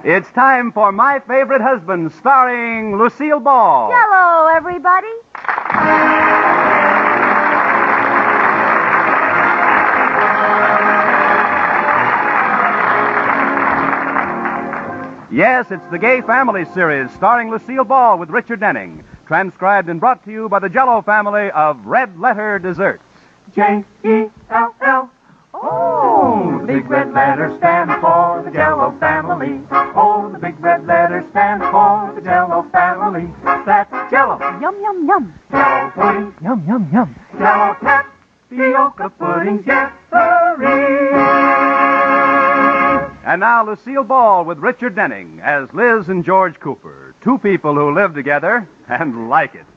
It's time for My Favorite Husband, starring Lucille Ball. Hello, everybody. Yes, it's the Gay Family series starring Lucille Ball with Richard Denning, transcribed and brought to you by the Jell-O family of Red Letter Desserts. J-E-L-L. Oh, the big red letters stand for the Jell-O family. Oh, the big red letters stand for the Jell-O family. That's Jell-O. Yum, yum, yum. Jell-O pudding. Yum, yum, yum. Jell-O tapioca pudding. Yes-sirree. And now Lucille Ball with Richard Denning as Liz and George Cooper, two people who live together and like it.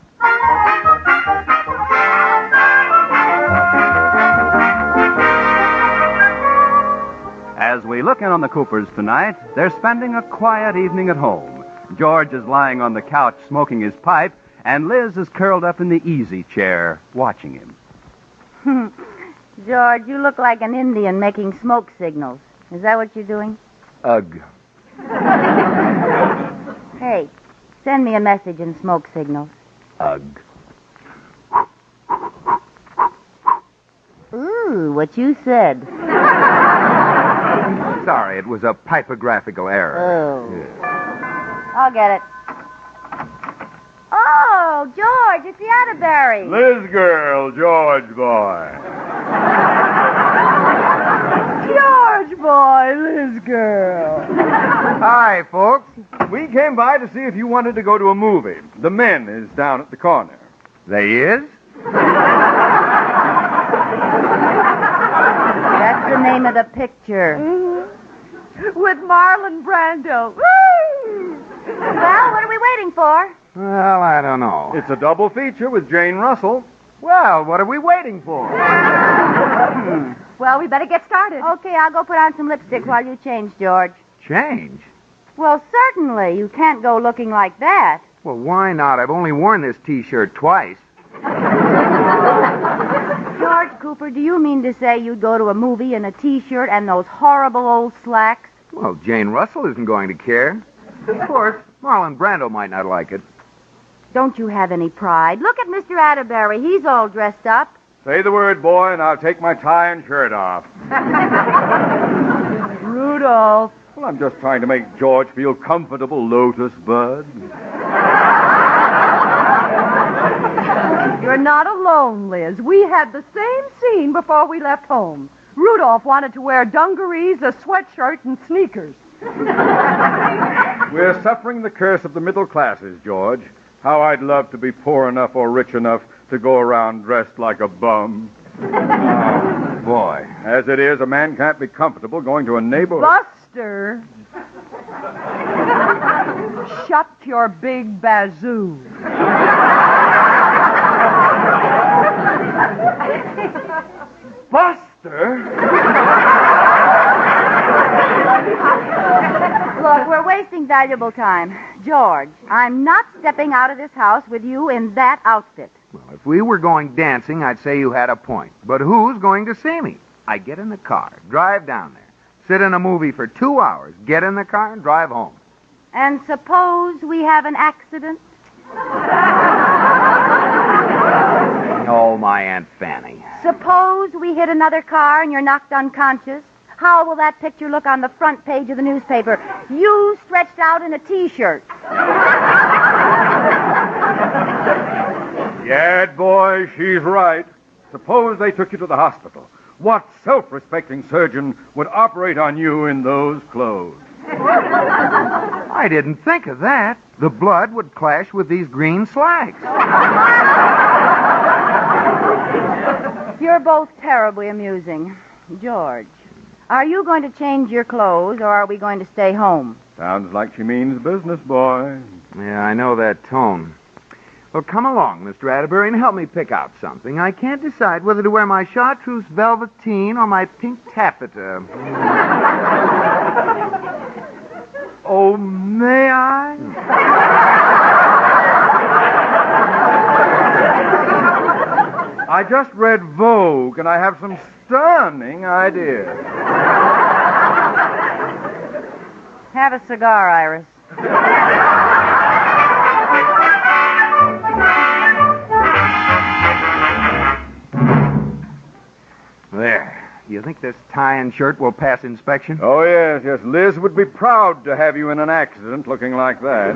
As we look in on the Coopers tonight, they're spending a quiet evening at home. George is lying on the couch smoking his pipe, and Liz is curled up in the easy chair watching him. George, you look like an Indian making smoke signals. Is that what you're doing? Ugh. Hey, send me a message in smoke signals. Ugh. Ooh, what you said. Sorry, it was a typographical error. Oh. I'll get it. Oh, George, it's the Atterbury. Liz girl, George boy. George boy, Liz girl. Hi, folks. We came by to see if you wanted to go to a movie. The Men is down at the corner. They is? That's the name of the picture. With Marlon Brando. Well, what are we waiting for? Well, I don't know. It's a double feature with Jane Russell. Well, what are we waiting for? Well, we better get started. Okay, I'll go put on some lipstick while you change, George. Change? Well, certainly. You can't go looking like that. Well, why not? I've only worn this T-shirt twice. George Cooper, do you mean to say you'd go to a movie in a T-shirt and those horrible old slacks? Well, Jane Russell isn't going to care. Of course, Marlon Brando might not like it. Don't you have any pride? Look at Mr. Atterbury. He's all dressed up. Say the word, boy, and I'll take my tie and shirt off. Rudolph. Well, I'm just trying to make George feel comfortable, Lotus Bud. You're not alone, Liz. We had the same scene before we left home. Rudolph wanted to wear dungarees, a sweatshirt, and sneakers. We're suffering the curse of the middle classes, George. How I'd love to be poor enough or rich enough to go around dressed like a bum. Oh, boy. As it is, a man can't be comfortable going to a neighborhood. Buster. Shut your big bazoo. Buster? Look, we're wasting valuable time. George, I'm not stepping out of this house with you in that outfit. Well, if we were going dancing, I'd say you had a point. But who's going to see me? I get in the car, drive down there, sit in a movie for 2 hours, get in the car, and drive home. And suppose we have an accident? Oh, my Aunt Fanny. Suppose we hit another car and you're knocked unconscious? How will that picture look on the front page of the newspaper? You stretched out in a T-shirt. Yeah, boy, she's right. Suppose they took you to the hospital. What self-respecting surgeon would operate on you in those clothes? I didn't think of that. The blood would clash with these green slacks. You're both terribly amusing. George, are you going to change your clothes or are we going to stay home? Sounds like she means business, boy. Yeah, I know that tone. Well, come along, Mr. Atterbury, and help me pick out something. I can't decide whether to wear my chartreuse velveteen or my pink taffeta. Oh, may I? I just read Vogue, and I have some stunning ideas. Have a cigar, Iris. There. You think this tie and shirt will pass inspection? Oh, yes, yes. Liz would be proud to have you in an accident looking like that.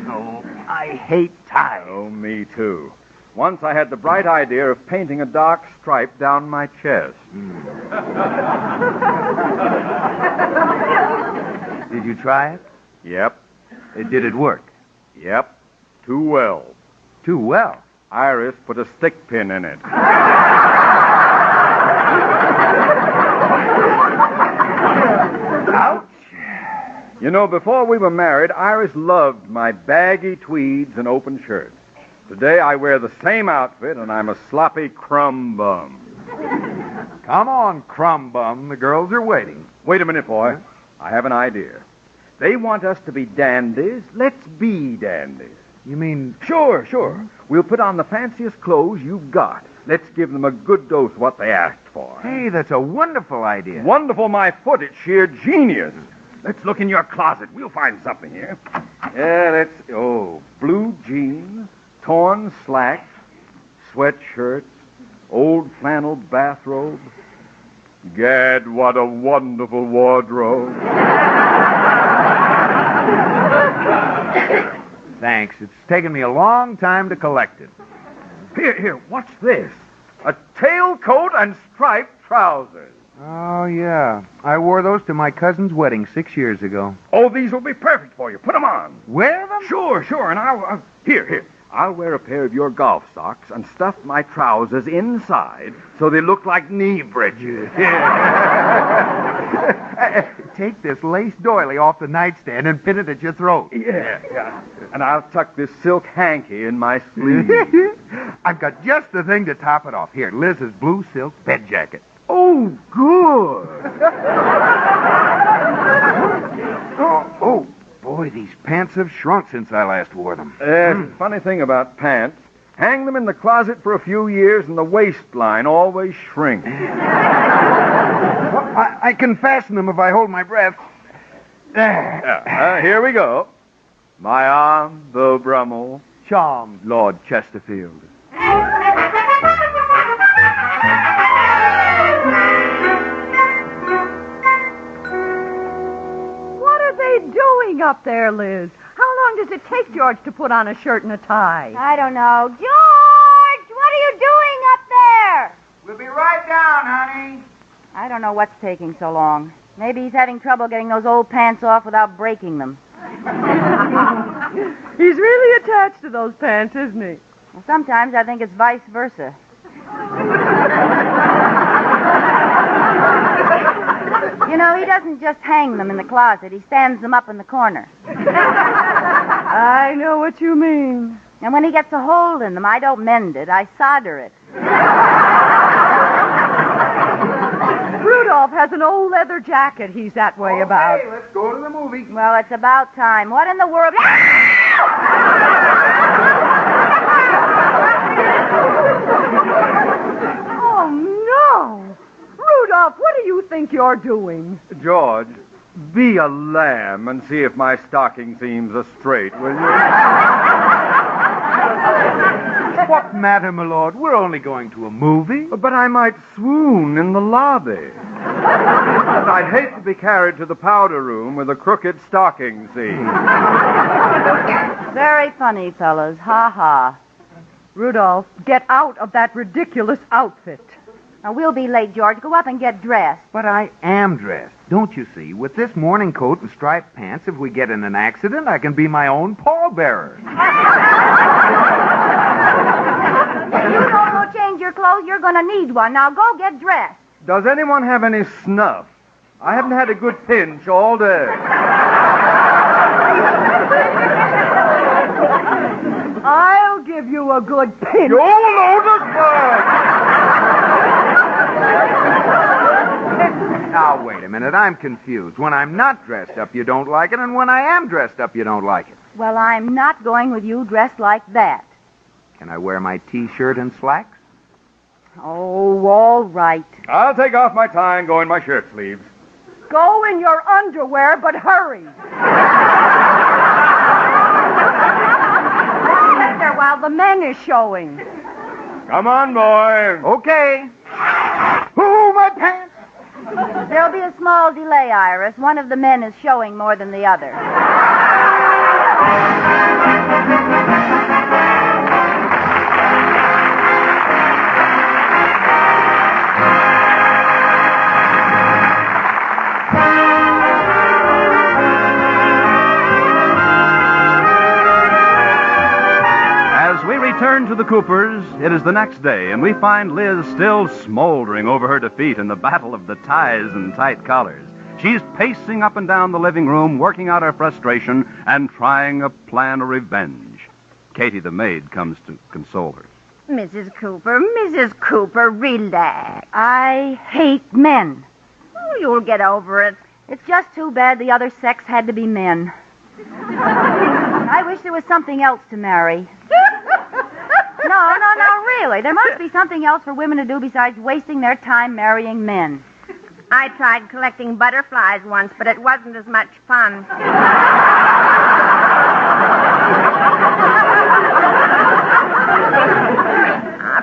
Oh, I hate ties. Oh, me too. Once I had the bright idea of painting a dark stripe down my chest. Did you try it? Yep, Did it work? yep. Too well. Too well. Iris put a stick pin in it. Ouch. You know, before we were married, Iris loved my baggy tweeds and open shirts. Today I wear the same outfit, and I'm a sloppy crumb bum. Come on, crumb bum. The girls are waiting. Wait a minute, boy. I have an idea. They want us to be dandies. Let's be dandies. You mean... Sure, sure. We'll put on the fanciest clothes you've got. Let's give them a good dose of what they asked for. Hey, that's a wonderful idea. Wonderful, my foot. It's sheer genius. Let's look in your closet. We'll find something here. Yeah, let's... Oh, blue jeans, torn slacks, sweatshirts, old flannel bathrobe. Gad, what a wonderful wardrobe. Thanks. It's taken me a long time to collect it. Here, what's this? A tailcoat and striped trousers. Oh, yeah. I wore those to my cousin's wedding 6 years ago. Oh, these will be perfect for you. Put them on. Wear them? Sure, and I'll... Here. I'll wear a pair of your golf socks and stuff my trousers inside so they look like knee breeches. Take this lace doily off the nightstand and pin it at your throat. Yeah. And I'll tuck this silk hanky in my sleeve. I've got just the thing to top it off. Here, Liz's blue silk bed jacket. Oh, good. Oh, boy, these pants have shrunk since I last wore them. Funny thing about pants. Hang them in the closet for a few years and the waistline always shrinks. Well, I can fasten them if I hold my breath. There. Here we go. My arm, the Brummel. Charmed, Lord Chesterfield. What are they doing up there, Liz? How long does it take George to put on a shirt and a tie? I don't know. George, what are you doing up there? We'll be right down, honey. I don't know what's taking so long. Maybe he's having trouble getting those old pants off without breaking them. He's really attached to those pants, isn't he? Well, sometimes I think it's vice versa. You know, he doesn't just hang them in the closet. He stands them up in the corner. I know what you mean. And when he gets a hole in them, I don't mend it. I solder it. Rudolph has an old leather jacket he's that way about. Okay, let's go to the movie. Well, it's about time. What in the world? Oh, no! Rudolph, what do you think you're doing? George, be a lamb and see if my stocking seams are straight, will you? What matter, my lord? We're only going to a movie. But I might swoon in the lobby. And I'd hate to be carried to the powder room with a crooked stocking seam. Very funny, fellas. Ha ha. Rudolph, get out of that ridiculous outfit. Now, we'll be late, George. Go up and get dressed. But I am dressed. Don't you see? With this morning coat and striped pants, if we get in an accident, I can be my own pallbearer. If you don't go change your clothes, you're going to need one. Now, go get dressed. Does anyone have any snuff? I haven't had a good pinch all day. I'll give you a good pinch. You lotus bird! Now, wait a minute. I'm confused. When I'm not dressed up, you don't like it, and when I am dressed up, you don't like it. Well, I'm not going with you dressed like that. Can I wear my T-shirt and slacks? Oh, all right. I'll take off my tie and go in my shirt sleeves. Go in your underwear, but hurry. Sit there while the men is showing. Come on, boy. Okay. Ooh, my pants. There'll be a small delay, Iris. One of the men is showing more than the other. As we return to the Coopers, it is the next day, and we find Liz still smoldering over her defeat in the battle of the ties and tight collars. She's pacing up and down the living room, working out her frustration and trying a plan of revenge. Katie, the maid, comes to console her. Mrs. Cooper, relax. I hate men. Oh, you'll get over it. It's just too bad the other sex had to be men. I wish there was something else to marry. No, really. There must be something else for women to do besides wasting their time marrying men. I tried collecting butterflies once, but it wasn't as much fun.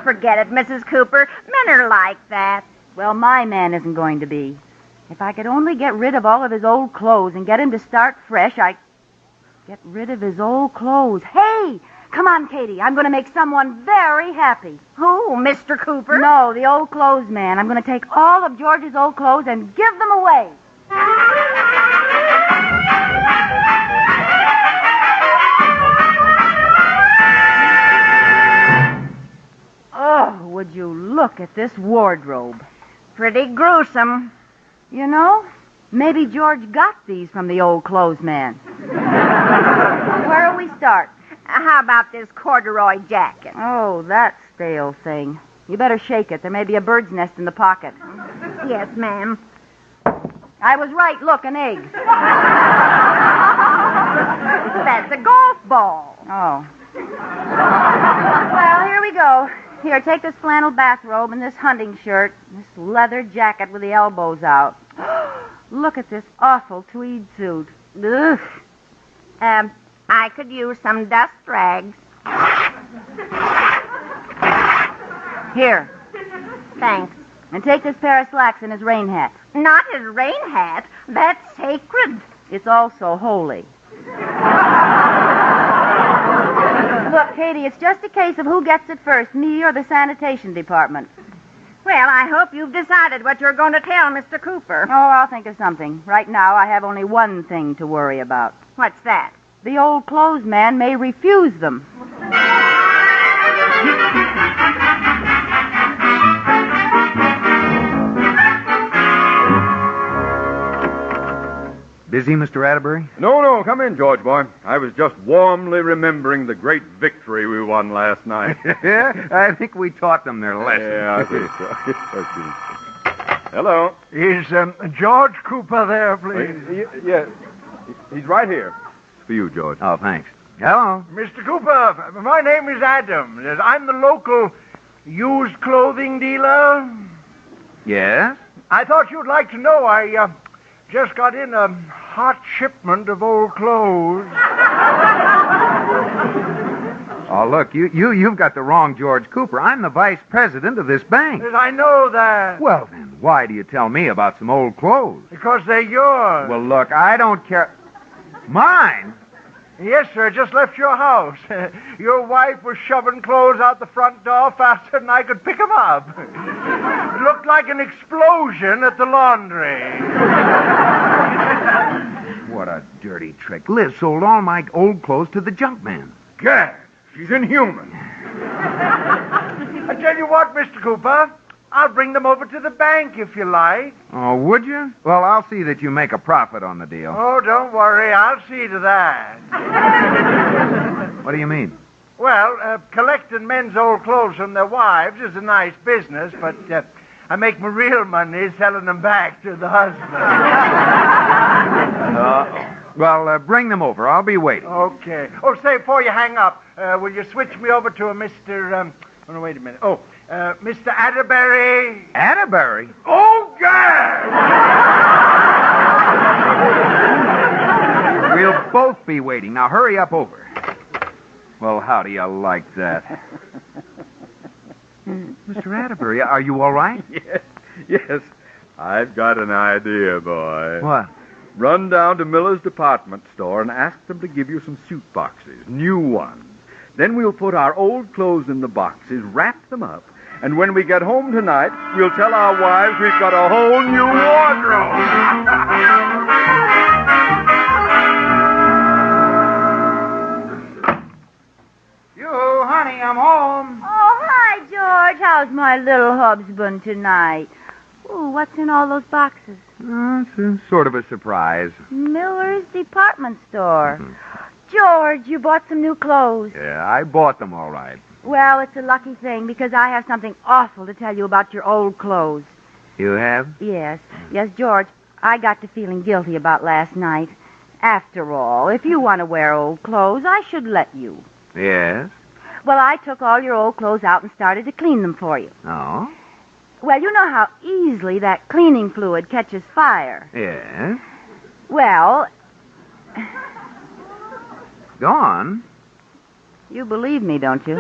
Forget it, Mrs. Cooper. Men are like that. Well, my man isn't going to be. If I could only get rid of all of his old clothes and get him to start fresh, Get rid of his old clothes. Hey! Come on, Katie. I'm going to make someone very happy. Who, Mr. Cooper? No, the old clothes man. I'm going to take all of George's old clothes and give them away. Oh, would you look at this wardrobe? Pretty gruesome. You know, maybe George got these from the old clothes man. Where'll we start? How about this corduroy jacket? Oh, that stale thing. You better shake it. There may be a bird's nest in the pocket. Yes, ma'am. I was right. Look, an egg. That's a golf ball. Oh. Well, here we go. Here, take this flannel bathrobe and this hunting shirt, this leather jacket with the elbows out. Look at this awful tweed suit. Ugh. I could use some dust rags. Here. Thanks. And take this pair of slacks and his rain hat. Not his rain hat. That's sacred. It's also holy. Look, Katie, it's just a case of who gets it first, me or the sanitation department. Well, I hope you've decided what you're going to tell Mr. Cooper. Oh, I'll think of something. Right now, I have only one thing to worry about. What's that? The old clothes man may refuse them. Busy, Mr. Atterbury? No, come in, George boy. I was just warmly remembering the great victory we won last night. Yeah, I think we taught them their lesson. Yeah, I think so. Hello. Is George Cooper there, please? Yes. He's right here. It's for you, George. Oh, thanks. Hello. Mr. Cooper, my name is Adam. I'm the local used clothing dealer. Yes? I thought you'd like to know I just got in a hot shipment of old clothes. Oh, look, you've got the wrong George Cooper. I'm the vice president of this bank. Yes, I know that. Well, then, why do you tell me about some old clothes? Because they're yours. Well, look, I don't care. Mine? Yes, sir, just left your house. Your wife was shoving clothes out the front door faster than I could pick them up. It looked like an explosion at the laundry. What a dirty trick. Liz sold all my old clothes to the Junkman. Gad, she's inhuman. I tell you what, Mr. Cooper, I'll bring them over to the bank if you like. Oh, would you? Well, I'll see that you make a profit on the deal. Oh, don't worry, I'll see to that. What do you mean? Well, collecting men's old clothes from their wives is a nice business, but I make my real money selling them back to the husband. Well, bring them over. I'll be waiting. Okay. Oh, say, before you hang up, will you switch me over to a Mr. Oh, no, wait a minute. Oh, Mr. Atterbury. Atterbury? Oh, God! We'll both be waiting. Now, hurry up over. Well, how do you like that? Mr. Atterbury, are you all right? Yes. I've got an idea, boy. What? Run down to Miller's department store and ask them to give you some suit boxes, new ones. Then we'll put our old clothes in the boxes, wrap them up, and when we get home tonight, we'll tell our wives we've got a whole new wardrobe. You, honey, I'm home. Oh, hi, George. How's my little husband tonight? Ooh, what's in all those boxes? It's sort of a surprise. Miller's department store. George, you bought some new clothes. Yeah, I bought them all right. Well, it's a lucky thing because I have something awful to tell you about your old clothes. You have? Yes, George, I got to feeling guilty about last night. After all, if you want to wear old clothes, I should let you. Yes. Well, I took all your old clothes out and started to clean them for you. Oh? Well, you know how easily that cleaning fluid catches fire. Yes. Well, Go on. you believe me, don't you?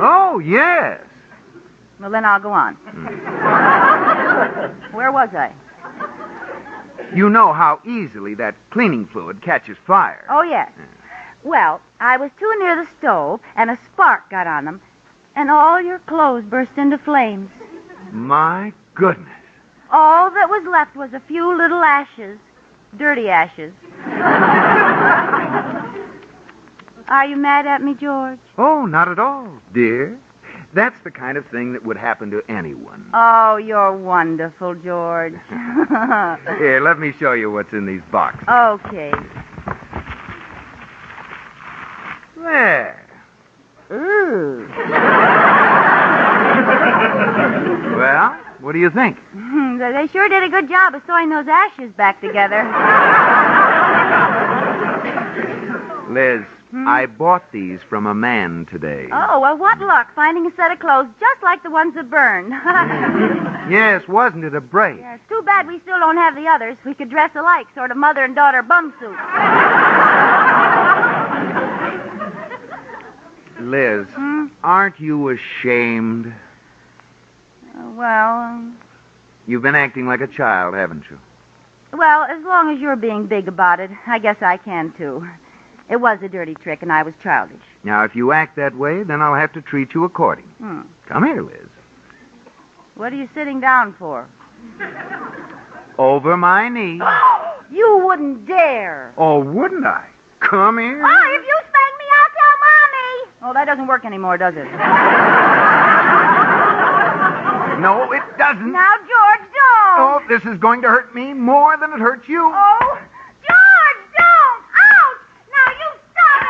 Oh, yes. Well, then I'll go on. Where was I? You know how easily that cleaning fluid catches fire. Oh, yes. Well, I was too near the stove, and a spark got on them, and all your clothes burst into flames. My goodness. All that was left was a few little ashes. Dirty ashes. Are you mad at me, George? Oh, not at all, dear. That's the kind of thing that would happen to anyone. Oh, you're wonderful, George. Here, let me show you what's in these boxes. Okay. There. Ooh. Well, what do you think? They sure did a good job of sewing those ashes back together. Liz, I bought these from a man today. Oh, well, what luck finding a set of clothes just like the ones that burned. Yes, wasn't it a break? Yeah, it's too bad we still don't have the others. We could dress alike, sort of mother and daughter bum suits. Liz, aren't you ashamed? Well, You've been acting like a child, haven't you? well, as long as you're being big about it, I guess I can, too. It was a dirty trick, and I was childish. Now, if you act that way, then I'll have to treat you according. Come here, Liz. What are you sitting down for? Over my knee. You wouldn't dare. Oh, wouldn't I? Come here. Oh, if you spank me, I'll tell Mommy. Oh, that doesn't work anymore, does it? No, it doesn't. Now, George, don't. Oh, this is going to hurt me more than it hurts you. Oh, George, don't. Ouch. Now, you stop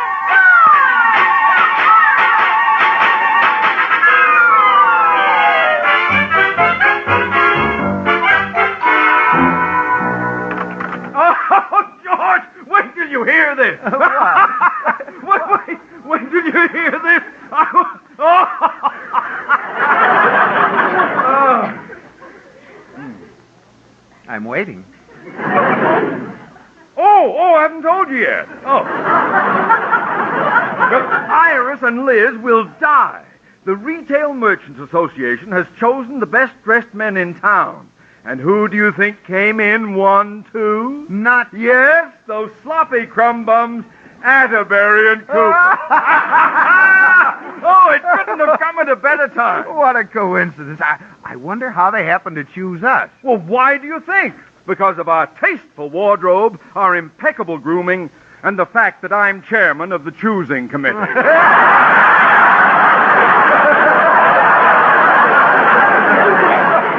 Oh, George, wait till you hear this. Wait till you hear this. I'm waiting. Oh, I haven't told you yet. Oh. Well, Iris and Liz will die. The Retail Merchants Association has chosen the best-dressed men in town. And who do you think came in 1, 2? Not Yes, those sloppy crumb bums, Atterbury and Cooper. Oh, it couldn't have come at a better time. What a coincidence. I wonder how they happened to choose us. Well, why do you think? Because of our tasteful wardrobe, our impeccable grooming, and the fact that I'm chairman of the choosing committee.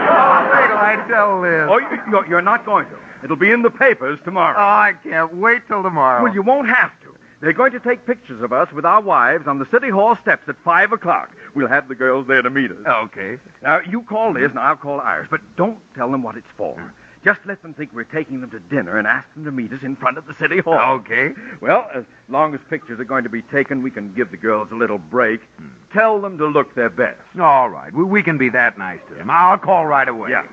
Oh, wait till I tell Liz. Oh, you're not going to. It'll be in the papers tomorrow. Oh, I can't wait till tomorrow. Well, you won't have to. They're going to take pictures of us with our wives on the City Hall steps at 5 o'clock. We'll have the girls there to meet us. Okay. Now, you call Liz and I'll call Iris, but don't tell them what it's for. Just let them think we're taking them to dinner and ask them to meet us in front of the city hall. Okay. Well, as long as pictures are going to be taken, we can give the girls a little break. Tell them to look their best. All right. We can be that nice to them. I'll call right away. Yeah.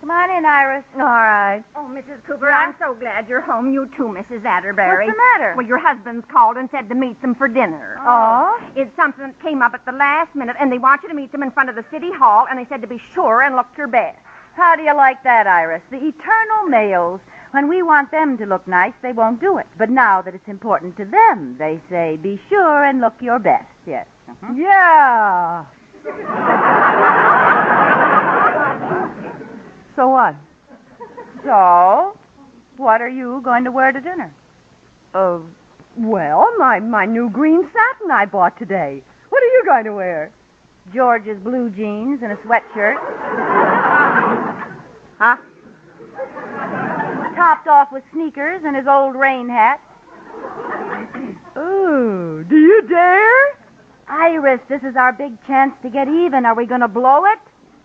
Come on in, Iris. All right. Oh, Mrs. Cooper, Yeah? I'm so glad you're home. You too, Mrs. Atterbury. What's the matter? Well, your husband's called and said to meet them for dinner. Oh? It's something that came up at the last minute, and they want you to meet them in front of the city hall, and they said to be sure and look your best. How do you like that, Iris? The eternal males. When we want them to look nice, they won't do it. But now that it's important to them, they say, be sure and look your best. Yes. Uh-huh. Yeah. So what? So, what are you going to wear to dinner? Well, my new green satin I bought today. What are you going to wear? George's blue jeans and a sweatshirt. Huh? Topped off with sneakers and his old rain hat. Oh, do you dare? Iris, this is our big chance to get even. Are we going to blow it?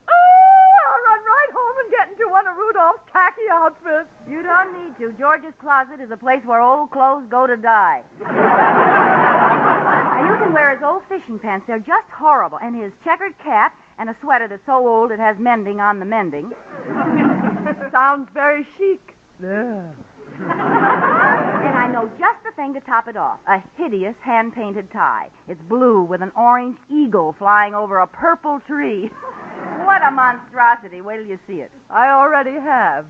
Oh, I'll run right home and get into one of Rudolph's khaki outfits. You don't need to. George's closet is a place where old clothes go to die. Now, you can wear his old fishing pants. They're just horrible. And his checkered cap and a sweater that's so old it has mending on the mending. Sounds very chic. Yeah. And I know just the thing to top it off. A hideous hand-painted tie. It's blue with an orange eagle flying over a purple tree. What a monstrosity. Wait till you see it. I already have.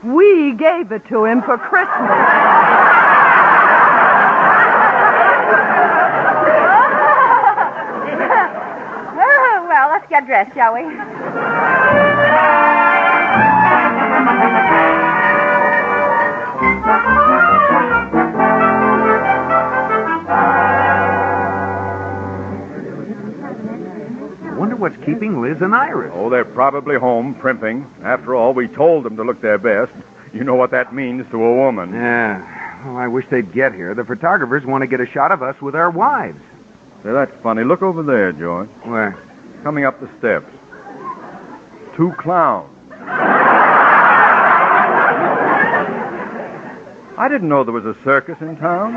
We gave it to him for Christmas. Well, let's get dressed, shall we? Wonder what's keeping Liz and Iris. Oh, they're probably home primping. After all, we told them to look their best. You know what that means to a woman. Yeah. Well, I wish they'd get here. The photographers want to get a shot of us with our wives. Say, that's funny. Look over there, George. Where? Coming up the steps. 2 clowns. I didn't know there was a circus in town.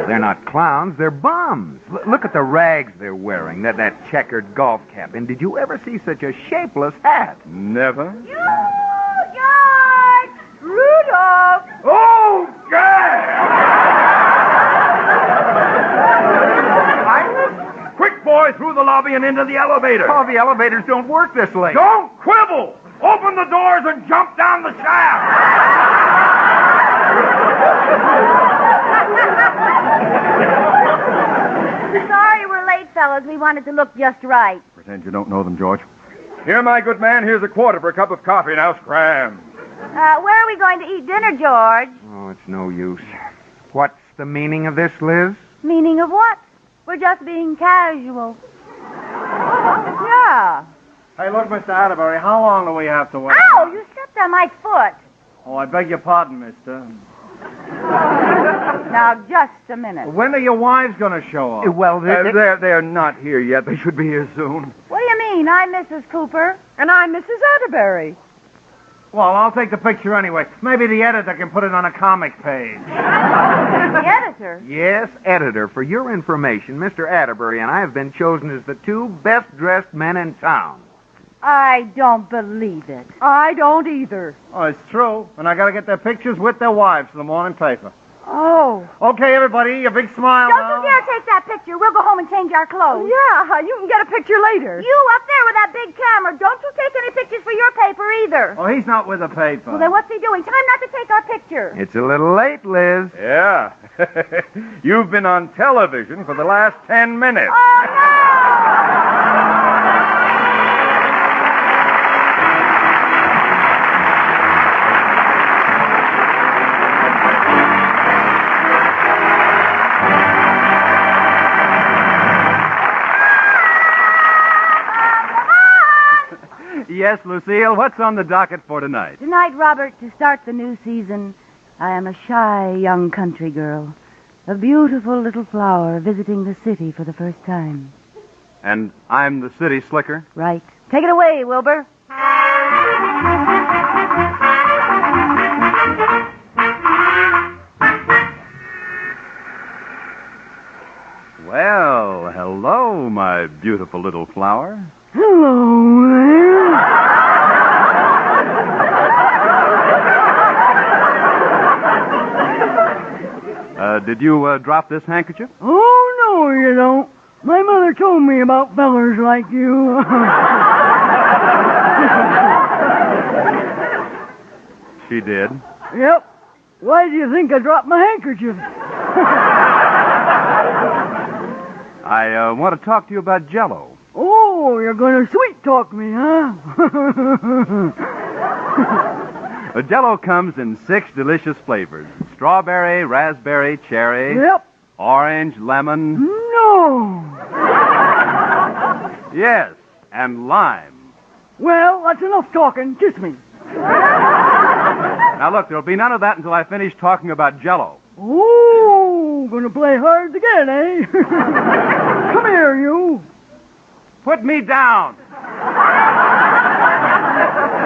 They're not clowns, they're bums. Look at the rags they're wearing, that checkered golf cap. And did you ever see such a shapeless hat? Never. George! Rudolph! Oh, God! Iris, quick, boy, through the lobby and into the elevator. Oh, the elevators don't work this late. Don't quibble! Open the doors and jump down the shaft! Sorry we're late, fellas. We wanted to look just right. Pretend you don't know them, George. Here, my good man, here's a quarter for a cup of coffee. Now scram. Where are we going to eat dinner, George? Oh, it's no use. What's the meaning of this, Liz? Meaning of what? We're just being casual. Yeah. Hey, look, Mr. Atterbury, how long do we have to wait? Ow! You stepped on my foot. Oh, I beg your pardon, mister. Now, just a minute. When are your wives going to show up? Well, They're not here yet. They should be here soon. What do you mean? I'm Mrs. Cooper. And I'm Mrs. Atterbury. Well, I'll take the picture anyway. Maybe the editor can put it on a comic page. The editor. Yes, editor. For your information, Mr. Atterbury and I have been chosen as the 2 best-dressed men in town. I don't believe it. I don't either. Oh, it's true. And I got to get their pictures with their wives for the morning paper. Oh. Okay, everybody, a big smile Don't now. you dare take that picture. We'll go home and change our clothes. Yeah, you can get a picture later. You up there with that big camera. Don't you take any pictures for your paper either. Oh, he's not with the paper. Well, then what's he doing? Time not to take our picture. It's a little late, Liz. Yeah. You've been on television for the last 10 minutes. Oh, no! Yes, Lucille, what's on the docket for tonight? Tonight, Robert, to start the new season, I am a shy young country girl. A beautiful little flower visiting the city for the first time. And I'm the city slicker? Right. Take it away, Wilbur. Well, hello, my beautiful little flower. Hello there. Did you drop this handkerchief? Oh, no, you don't. My mother told me about fellers like you. She did. Yep. Why do you think I dropped my handkerchief? I want to talk to you about Jell-O. Oh, you're going to sweet talk me, huh? Jell-O comes in 6 delicious flavors. Strawberry, raspberry, cherry. Yep. Orange, lemon. No. Yes, and lime. Well, that's enough talking. Kiss me. Now look, there'll be none of that until I finish talking about Jell-O. Oh, gonna play hard again, eh? Come here, you. Put me down.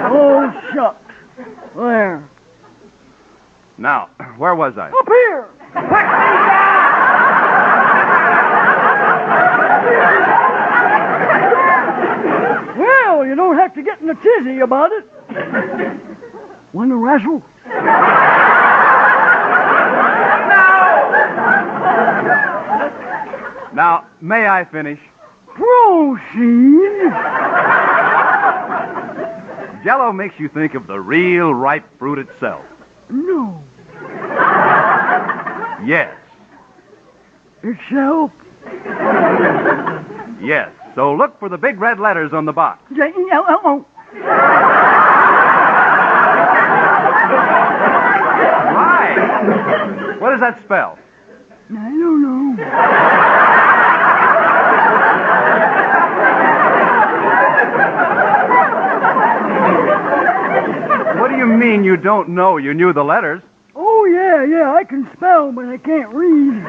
Oh, shucks. There. Now, where was I? Up here. Well, you don't have to get in a tizzy about it. Want to wrestle? Now, may I finish? Proceed. Jell-O makes you think of the real ripe fruit itself. No. Yes. Itself. Yes. So look for the big red letters on the box. J-E-L-L-O. Why? What does that spell? I don't know. What do you mean you don't know? You knew the letters. Oh, yeah, I can spell, but I can't read.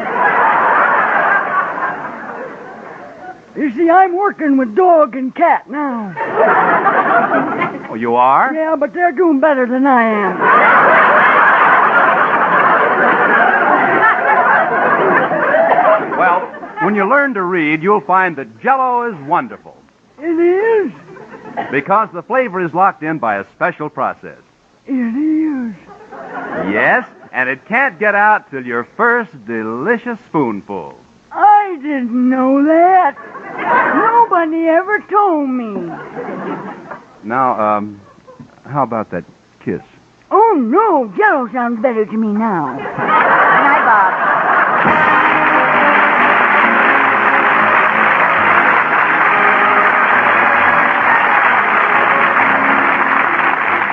You see, I'm working with dog and cat now. Oh, you are? Yeah, but they're doing better than I am. Well, when you learn to read, you'll find that Jell-O is wonderful. It is? Because the flavor is locked in by a special process. It is. Yes, and it can't get out till your first delicious spoonful. I didn't know that. Nobody ever told me. Now, how about that kiss? Oh, no. Jell-O sounds better to me now. Good night, Bob.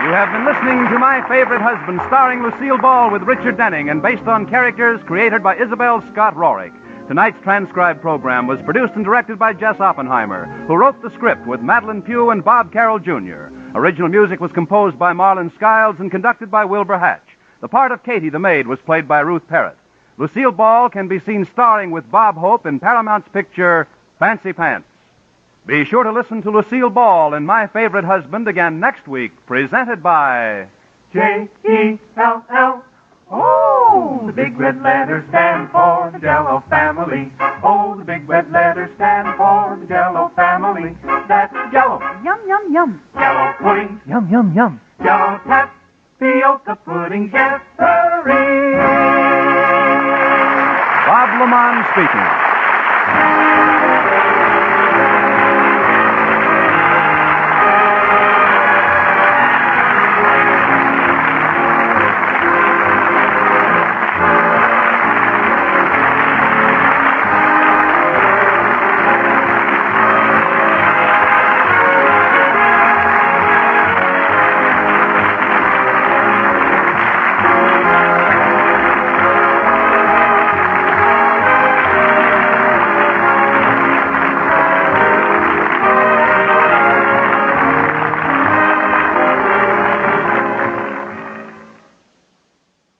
You have been listening to My Favorite Husband, starring Lucille Ball with Richard Denning and based on characters created by Isabel Scott Rorick. Tonight's transcribed program was produced and directed by Jess Oppenheimer, who wrote the script with Madeline Pugh and Bob Carroll Jr. Original music was composed by Marlon Skiles and conducted by Wilbur Hatch. The part of Katie the maid was played by Ruth Parrott. Lucille Ball can be seen starring with Bob Hope in Paramount's picture Fancy Pants. Be sure to listen to Lucille Ball in My Favorite Husband again next week, presented by J-E-L-L. Oh, the big red letters stand for the Jell-O family. Oh, the big red letters stand for the Jell-O family. That's Jell-O. Yum, yum, yum. Jell-O pudding. Yum, yum, yum. Jell-O tapioca pudding. Yes, sirree. Bob Lamont speaking.